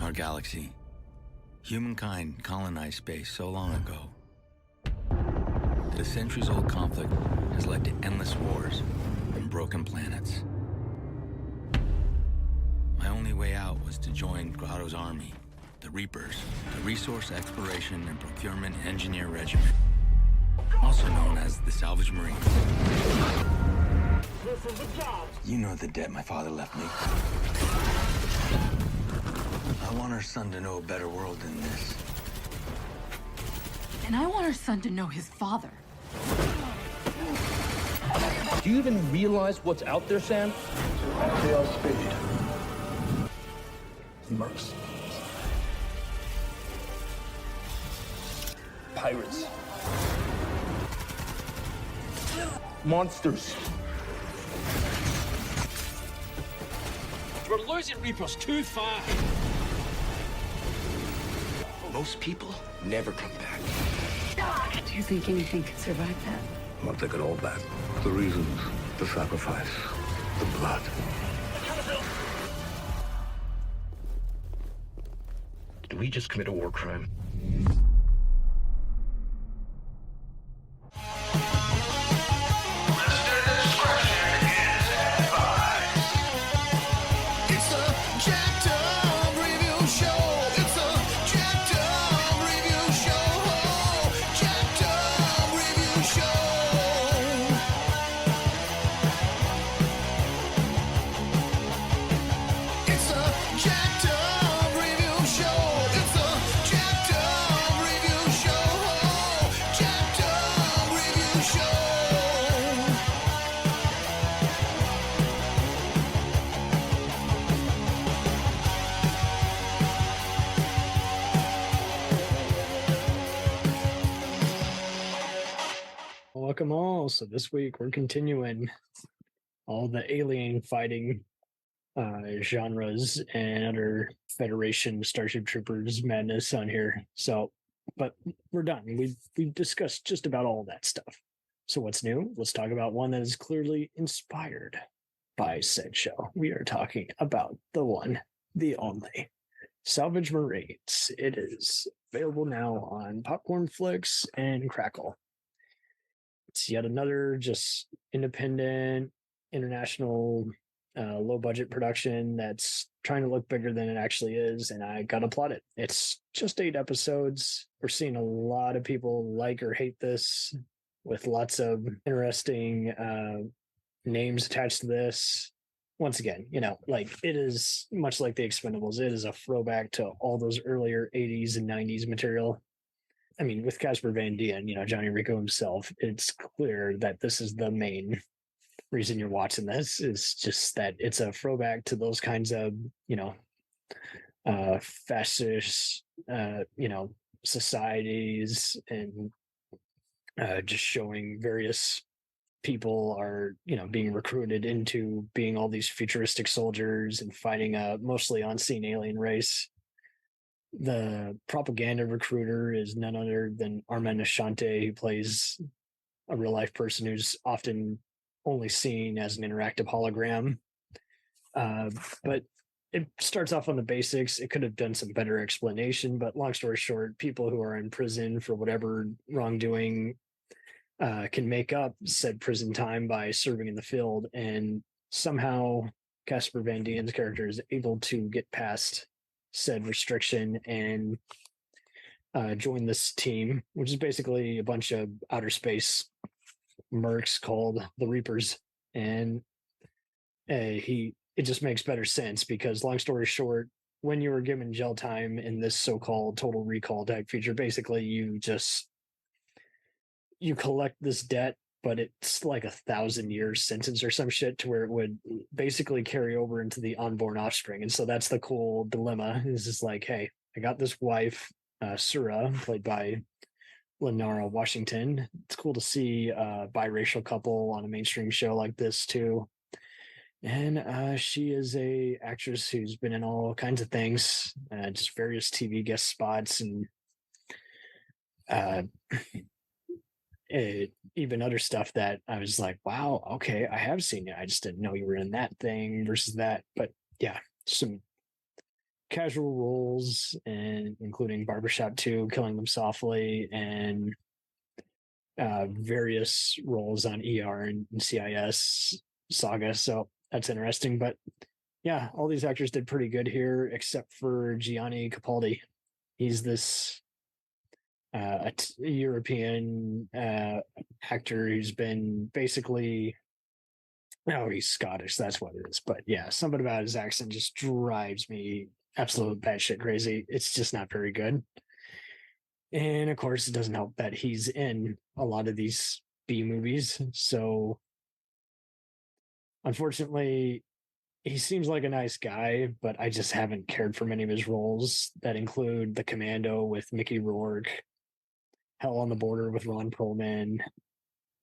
Our galaxy. Humankind colonized space so long ago. The centuries-old conflict has led to endless wars and broken planets. My only way out was to join Grotto's army, the Reapers, the Resource Exploration and Procurement Engineer Regiment, also known as the Salvage Marines. This is the job. You know the debt my father left me. I want our son to know a better world than this. And I want our son to know his father. Do you even realize what's out there, Sam? They are speed. Mercs. Pirates. Monsters. We're losing Reapers too fast. Most people never come back. Do you think anything could survive that? I'll take it all back. The reasons, the sacrifice, the blood. Did we just commit a war crime? Welcome all. So this week we're continuing all the alien fighting genres and other Federation Starship Troopers madness on here. So, but we're done. We've discussed just about all that stuff. So what's new? Let's talk about one that is clearly inspired by said show. We are talking about the one, the only, Salvage Marines. It is available now on PopcornFlix and Crackle. It's yet another just independent, international, low-budget production that's trying to look bigger than it actually is, and I gotta applaud it. It's just 8 episodes. We're seeing a lot of people like or hate this, with lots of interesting names attached to this. Once again, like it is much like The Expendables. It is a throwback to all those earlier 80s and 90s material. I mean, with Casper Van Dien, Johnny Rico himself, it's clear that this is the main reason you're watching this, is just that it's a throwback to those kinds of, fascist, societies, and just showing various people are, being recruited into being all these futuristic soldiers and fighting a mostly unseen alien race. The propaganda recruiter is none other than Armand Ashante, who plays a real life person who's often only seen as an interactive hologram. But it starts off on the basics. It could have done some better explanation, but long story short, people who are in prison for whatever wrongdoing can make up said prison time by serving in the field. And somehow Casper Van Dien's character is able to get past said restriction and join this team, which is basically a bunch of outer space mercs called the Reapers. And it just makes better sense because, long story short, when you were given jail time in this so-called total recall type feature, basically you collect this debt, but it's like 1,000-year sentence or some shit, to where it would basically carry over into the unborn offspring. And so that's the cool dilemma. Is just like, hey, I got this wife, Sura, played by Lenara Washington. It's cool to see a biracial couple on a mainstream show like this too. And she is a actress who's been in all kinds of things, just various TV guest spots, and even other stuff that I was like, wow, okay, I have seen it. I just didn't know you were in that thing versus that. But yeah, some casual roles, and including Barbershop 2, Killing Them Softly, and various roles on ER and CIS Saga. So that's interesting. But yeah, all these actors did pretty good here, except for Gianni Capaldi. He's this European actor who's been basically, oh, he's Scottish. That's what it is. But yeah, something about his accent just drives me absolute batshit crazy. It's just not very good. And of course, it doesn't help that he's in a lot of these B movies. So unfortunately, he seems like a nice guy, but I just haven't cared for many of his roles that include The Commando with Mickey Rourke, Hell on the Border with Ron Perlman,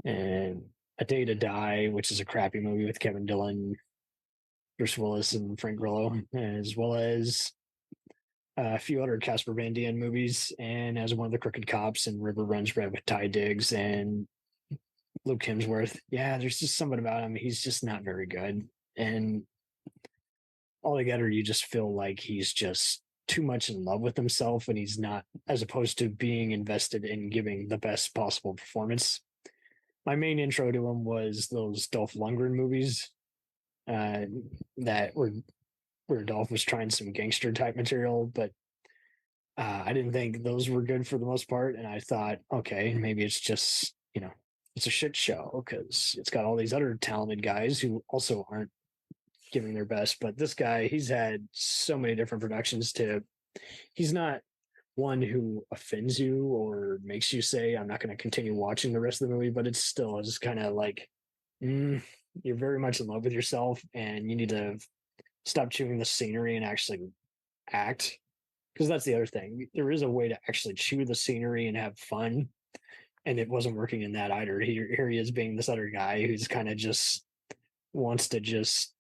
and A Day to Die, which is a crappy movie with Kevin Dillon, Bruce Willis, and Frank Grillo, as well as a few other Casper Van Dien movies, and as one of the Crooked Cops and River Runs Red with Ty Diggs and Luke Hemsworth. Yeah, there's just something about him. He's just not very good. And altogether, you just feel like he's just too much in love with himself, and he's not, as opposed to being invested in giving the best possible performance. My main intro to him was those Dolph Lundgren movies that were where Dolph was trying some gangster type material, but I didn't think those were good for the most part. And I thought, okay, maybe it's just, it's a shit show because it's got all these other talented guys who also aren't giving their best. But this guy, he's had so many different productions he's not one who offends you or makes you say, I'm not going to continue watching the rest of the movie, but it's still just kind of like, you're very much in love with yourself and you need to stop chewing the scenery and actually act, because that's the other thing. There is a way to actually chew the scenery and have fun, and it wasn't working in that either. Here he is being this other guy who's kind of just wants to just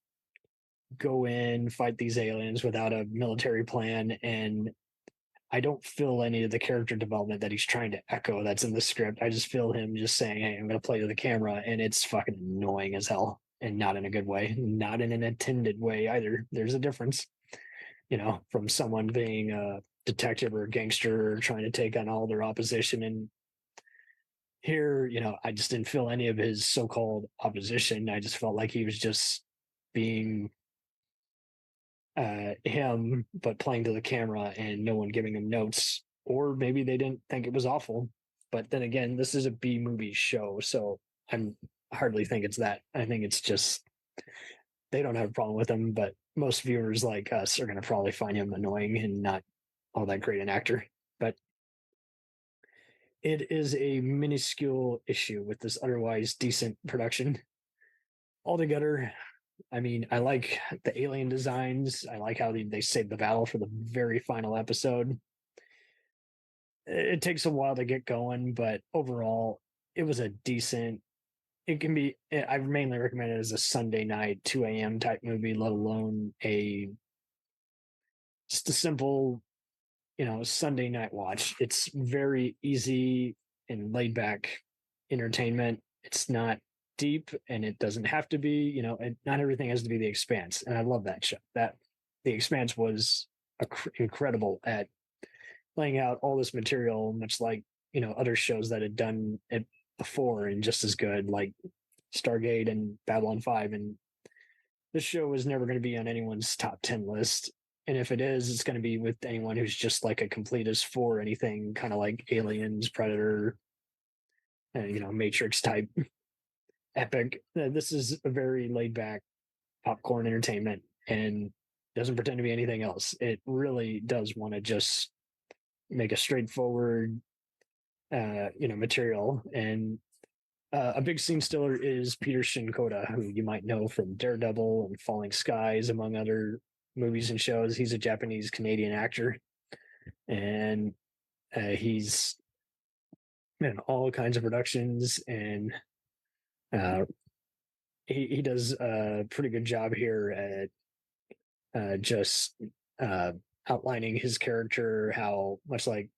go in, fight these aliens without a military plan, and I don't feel any of the character development that he's trying to echo that's in the script. I just feel him just saying, hey, I'm going to play to the camera, and it's fucking annoying as hell. And not in a good way, not in an intended way either. There's a difference, from someone being a detective or a gangster or trying to take on all their opposition. And here, I just didn't feel any of his so-called opposition. I just felt like he was just being him, but playing to the camera and no one giving him notes. Or maybe they didn't think it was awful. But then again, this is a B movie show, so I hardly think it's that. I think it's just they don't have a problem with him, but most viewers like us are going to probably find him annoying and not all that great an actor. But it is a minuscule issue with this otherwise decent production. Altogether, I mean, I like the alien designs. I like how they saved the battle for the very final episode. It takes a while to get going, but overall, it was a decent. It can be. I mainly recommend it as a Sunday night, 2 a.m. type movie, let alone just a simple, Sunday night watch. It's very easy and laid back entertainment. It's not deep, and it doesn't have to be. Not everything has to be The Expanse, and I love that show. That The Expanse was incredible at laying out all this material, much like other shows that had done it before and just as good, like Stargate and Babylon 5. And this show is never going to be on anyone's top 10 list. And if it is, it's going to be with anyone who's just like a completist for anything kind of like Aliens, Predator, Matrix type epic. This is a very laid back popcorn entertainment and doesn't pretend to be anything else. It really does want to just make a straightforward material. And a big scene stealer is Peter Shinkoda, who you might know from Daredevil and Falling Skies, among other movies and shows. He's a Japanese Canadian actor, and he's in all kinds of productions, and he does a pretty good job here at just outlining his character, how much like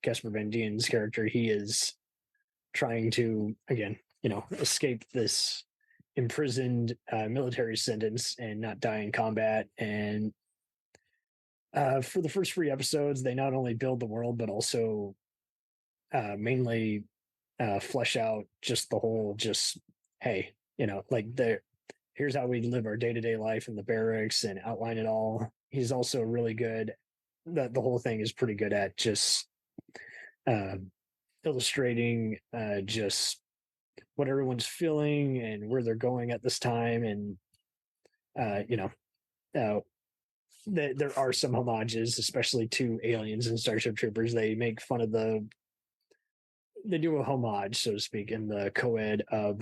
Casper Van Dien's character, he is trying to, again, escape this imprisoned military sentence and not die in combat. And For the first 3 episodes, they not only build the world, but also mainly flesh out just the whole, just, hey, like here's how we live our day-to-day life in the barracks and outline it all. He's also really good. The whole thing is pretty good at just illustrating just what everyone's feeling and where they're going at this time. And, there are some homages, especially to aliens and Starship Troopers. They make fun of they do a homage, so to speak, in the co-ed of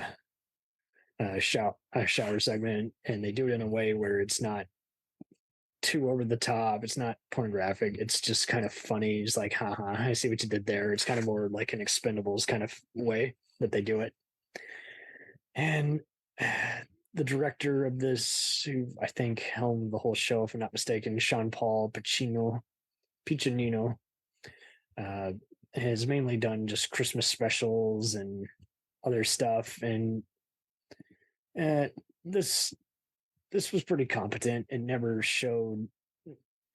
shower segment, and they do it in a way where it's not too over the top. It's not pornographic. It's just kind of funny. It's like, haha, I see what you did there. It's kind of more like an Expendables kind of way that they do it. And the director of this, who I think helmed the whole show, if I'm not mistaken, Sean Paul Piccinino, has mainly done just Christmas specials and other stuff. And this was pretty competent and never showed.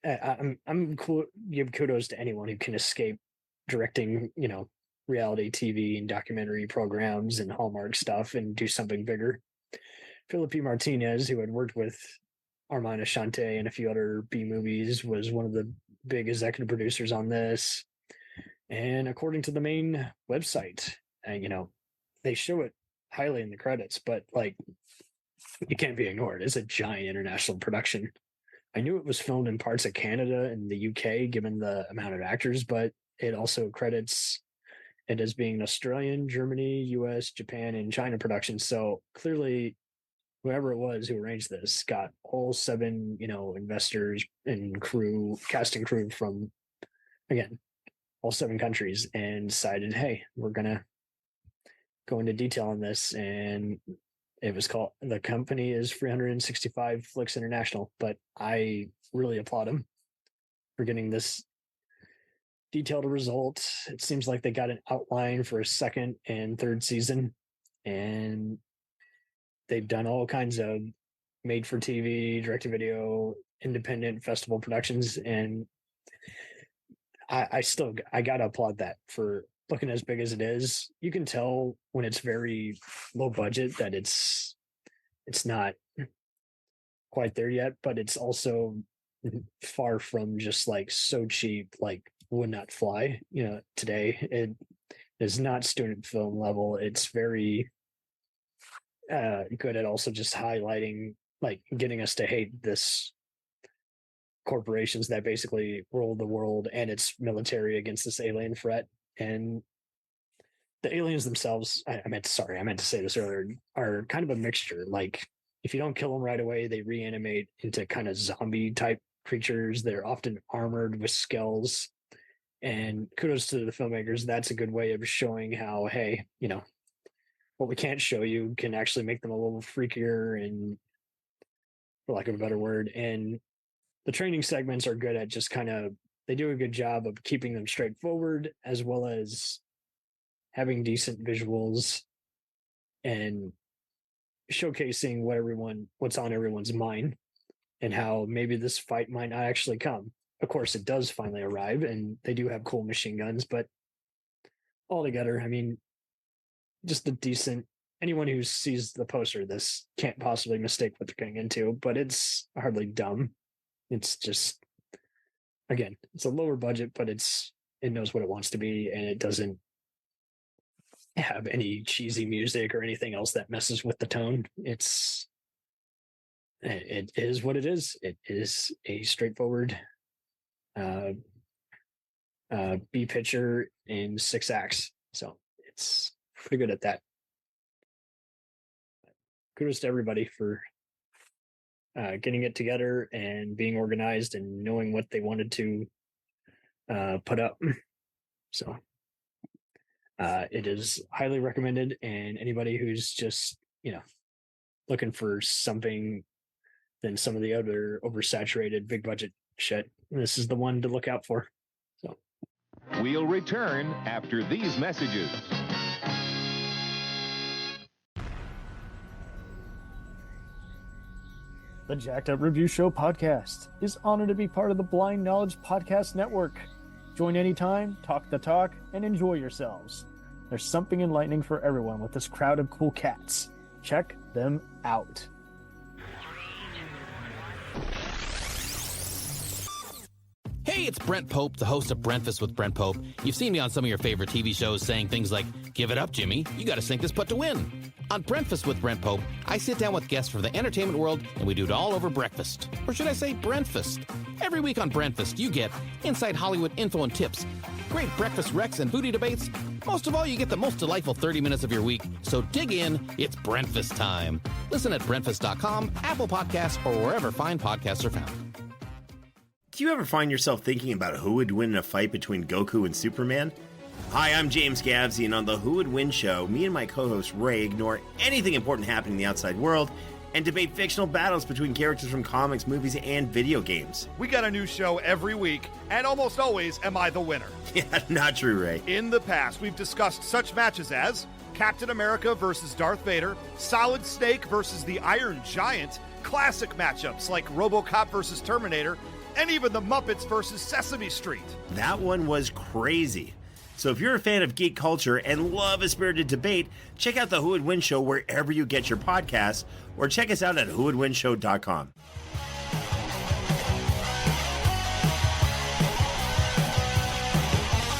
I'm cool. Give kudos to anyone who can escape directing, reality TV and documentary programs and Hallmark stuff and do something bigger. Philip P. Martinez, who had worked with Armand Ashante and a few other B movies, was one of the big executive producers on this. And according to the main website, they show it highly in the credits, but like, it can't be ignored. It's a giant international production. I knew it was filmed in parts of Canada and the UK, given the amount of actors, but it also credits it as being an Australian, Germany, US, Japan, and China production. So clearly, whoever it was who arranged this got all 7, investors and cast and crew from, again, all 7 countries, and decided, hey, we're going to go into detail on this. And it was called, the company is 365 Flicks International, but I really applaud them for getting this detailed result. It seems like they got an outline for a 2nd and 3rd season, and they've done all kinds of made for TV, direct to video, independent festival productions. And I gotta applaud that for looking as big as it is. You can tell when it's very low budget that it's not quite there yet, but it's also far from just like so cheap, like would not fly, today. It is not student film level. It's very good at also just highlighting, like, getting us to hate this corporations that basically rule the world and its military against this alien threat. And the aliens themselves, I meant to say this earlier, are kind of a mixture. Like, if you don't kill them right away, they reanimate into kind of zombie type creatures. They're often armored with skulls. And kudos to the filmmakers. That's a good way of showing how, hey, what we can't show you can actually make them a little freakier, and, for lack of a better word. And the training segments are good at just kind of, they do a good job of keeping them straightforward, as well as having decent visuals and showcasing what's on everyone's mind, and how maybe this fight might not actually come. Of course, it does finally arrive, and they do have cool machine guns, but altogether, I mean, just a decent, anyone who sees the poster of this can't possibly mistake what they're getting into, but it's hardly dumb. It's just, again, it's a lower budget, but it knows what it wants to be, and it doesn't have any cheesy music or anything else that messes with the tone. It is what it is. It is a straightforward B picture in 6 acts. So it's pretty good at that. Kudos to everybody for getting it together and being organized and knowing what they wanted to put up. So it is highly recommended, and anybody who's just, looking for something than some of the other oversaturated big budget shit, this is the one to look out for. So we'll return after these messages. The Jacked Up Review Show podcast is honored to be part of the Blind Knowledge Podcast Network. Join anytime, talk the talk, and enjoy yourselves. There's something enlightening for everyone with this crowd of cool cats. Check them out. Hey, it's Brent Pope, the host of Breakfast with Brent Pope. You've seen me on some of your favorite TV shows saying things like, "Give it up, Jimmy. You got to sink this putt to win." On Breakfast with Brent Pope, I sit down with guests from the entertainment world, and we do it all over breakfast. Or should I say Brentfast? Every week on Brentfast, you get inside Hollywood info and tips, great breakfast recs and booty debates. Most of all, you get the most delightful 30 minutes of your week. So dig in. It's Brentfast time. Listen at Brentfast.com, Apple Podcasts, or wherever fine podcasts are found. Do you ever find yourself thinking about who would win in a fight between Goku and Superman? Hi, I'm James Gavsey, and on the Who Would Win show, me and my co-host Ray ignore anything important happening in the outside world and debate fictional battles between characters from comics, movies, and video games. We got a new show every week, and almost always am I the winner. Yeah, not true, Ray. In the past, we've discussed such matches as Captain America versus Darth Vader, Solid Snake versus the Iron Giant, classic matchups like RoboCop versus Terminator, and even the Muppets versus Sesame Street. That one was crazy. So if you're a fan of geek culture and love a spirited debate, check out the Who Would Win show wherever you get your podcasts, or check us out at whowouldwinshow.com.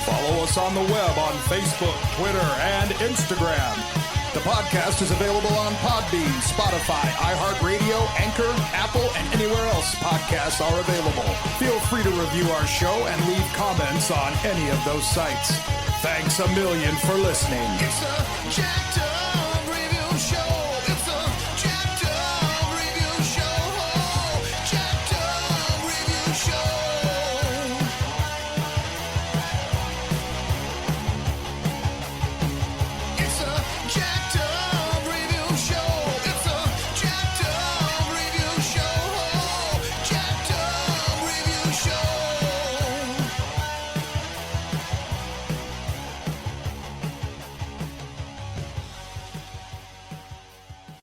Follow us on the web on Facebook, Twitter, and Instagram. The podcast is available on Podbean, Spotify, iHeartRadio, Anchor, Apple, and anywhere else podcasts are available. Feel free to review our show and leave comments on any of those sites. Thanks a million for listening. It's a Jacked Up